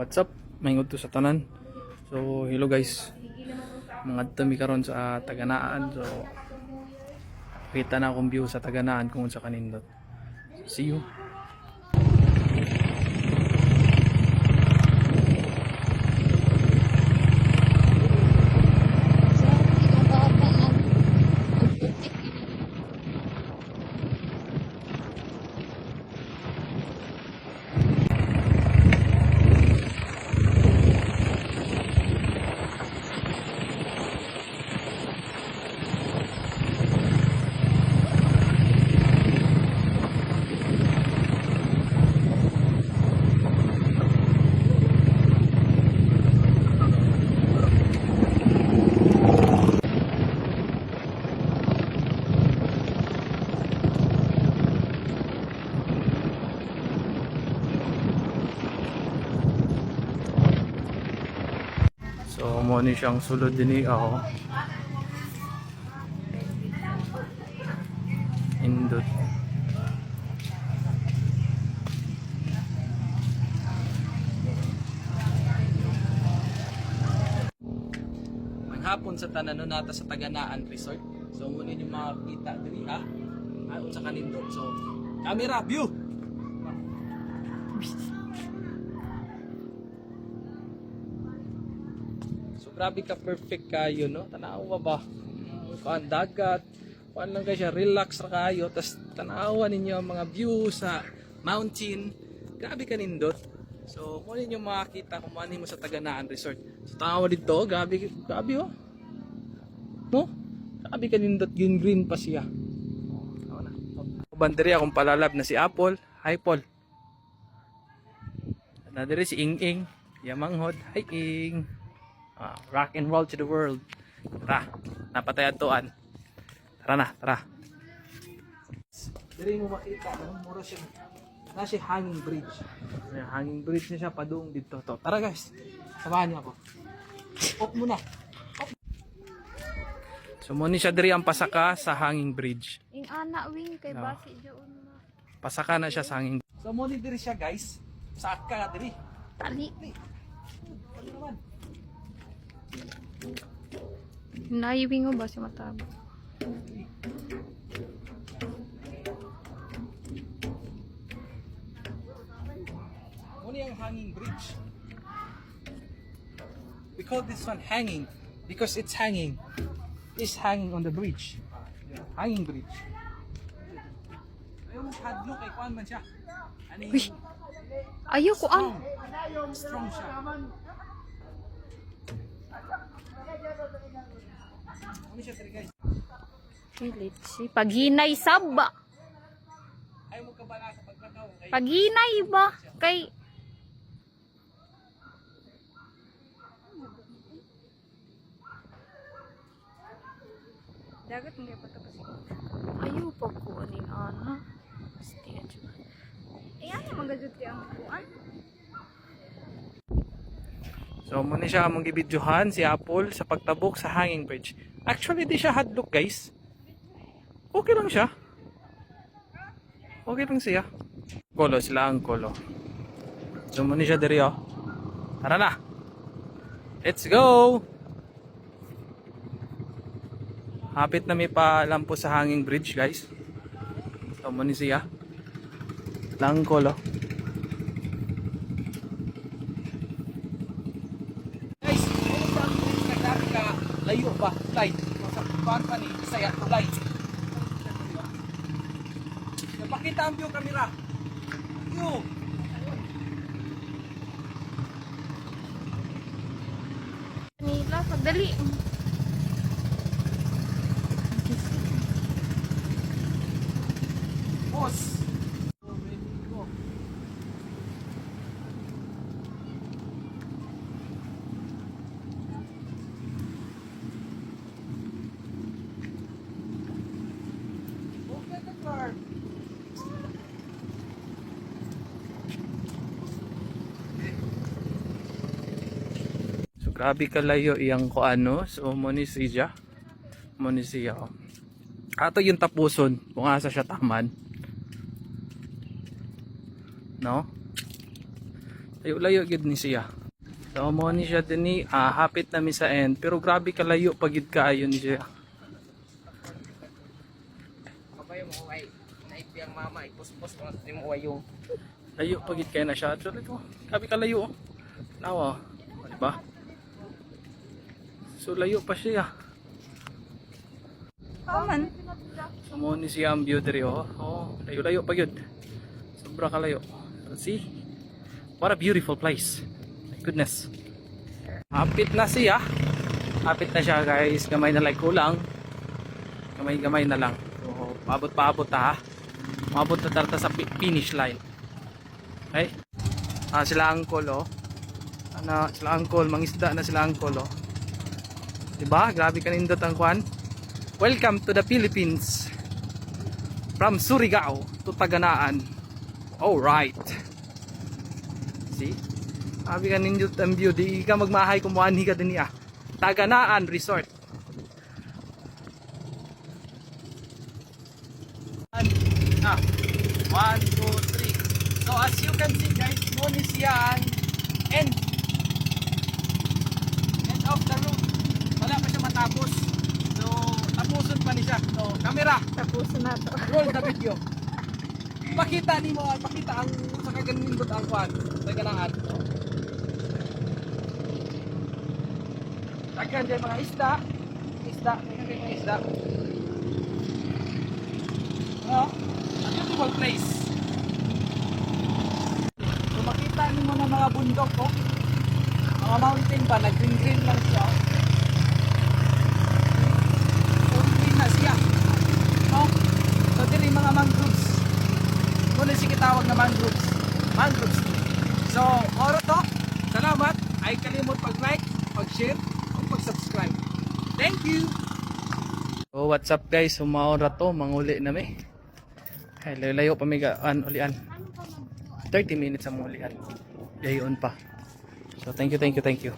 What's up? Maingod to sa tanan. So, hello guys. Mga tumi karon sa Taganaan. So, kita na akong view sa Taganaan kung sa kanindot. So, see you. So, mo ni siyang sulod din ako. Indot. Maghapon sa tanan nata sa Taganaan Resort. So, muna yung makakita diri ha. Ayon sa kanindot. So, camera view. Grabe ka perfect kayo no, tanawa ba kuan dagat kuan lang kayo siya, relax ra kayo, tas tanawa ninyo ang mga view sa mountain, grabe ka nindot. So mo ninyo makita kung ano mo sa Taganaan Resort. So tanawa dito, grabe oh no, grabe ka nindot, green pa siya. Banderi akong palalab na si Apple. Hi Paul. Nadiri si Ing Yamanghod. Hi Ing. Rock and roll to the world. Tara, napatay atuan. Tara na, tara. Diri mo makita, mura siya. Nasi hanging bridge. May hanging bridge na siya padung dito to. Tara guys, samahan niyo ako. Op muna. Op. So mo ni siya diri ang pasaka sa hanging bridge. Ing ana wing kay basi joon na. Pasaka na siya sa hanging. So mo ni diri siya guys. Saka diri. Tali. Ano naman? Naiwing mo ba si mataba? Muna yung hanging bridge. We call this one hanging because it's hanging. It's hanging on the bridge. Hanging bridge. Ayaw mo hadlo kay kuan man siya. Ano yung Ayoko ang. strong siya. Ano siya tari guys? Pilit si paghinay saba. Ayaw mo ka ba na sa pagkakaw? Paghinay ba kay dagat nga pa tapos. Ayaw pa ko aning ana. Stage. Ano magajud kay ang kuan? So muna siya mong gibidyohan si Apple sa pagtabok sa hanging bridge. Actually di siya hadlok guys. Okay lang siya. Okay lang siya. Kolo sila ang kolo. So muna siya diri oh. Tara na. Let's go. Hapit na may palampo sa hanging bridge guys. So muna siya. Lang kolo. Layo ba? Tulay. Sa kuwan pa ni Isaya, tulay. Napakita ang view camera. View. Nila pagdali. Boss. So grabe kalayo iyang ko ano. So Monisiya. Oh. Ato yung tapuson kung asa siya taman. No? Layo-layo gid ni siya. So mo ni siya dinhi, hapit na mi sa end, pero grabe kalayo pagid kaayo ni siya. Kabayo mo ay naipiyang mama ipuspos mo mo ayo. Layo pagid kay na siya. So ito, grabe kalayo. Nawa, di ba? So layo pa siya. Paman. So mo ni siya ang view diri oh. Oh, layo-layo pagid. Sobra kalayo. So, see? What a beautiful place. My goodness. Hapit na siya. Hapit na siya guys. Gamay na lang kulang. Gamay-gamay na lang. So, paabot-paabot ha. Maabot na tarta sa finish line. Okay? Sila angkol oh. Sila angkol. Mangisda na sila angkol oh. Diba? Grabe kanindot ang kwan. Welcome to the Philippines. From Surigao to Taganaan. Alright. See? Sabi ka ninyo ang view. Di ka magmahay kumuhaan ka din niya. Taganaan Resort. Ah, 1, 2, 3. So as you can see guys, Monis yan. End of the road. Wala pa siya matapos. So tapuson pa ni siya. So camera, Tapos na to. roll the video. Pakita ni mo, pakita ang sa kaganindot ang kwan. Taganaan. Tagan dyan mga isda. Isda, tagan dyan mga isda. Oh, a beautiful place. So makita ni mo na mga bundok oh. Mga mountain pa, nag-green-green lang siya. So green na siya. Oh, so diri mga mangroves. Muna si kitawag na mangroves. Mangroves. So, oro to. Salamat. Ay kalimot pag-like, pag-share, at pag-subscribe. Thank you. So, what's up guys? Sumaora to. Manguli na may. Ay, layo pa may ulian. 30 minutes ang ulian. Gayon pa. So, thank you.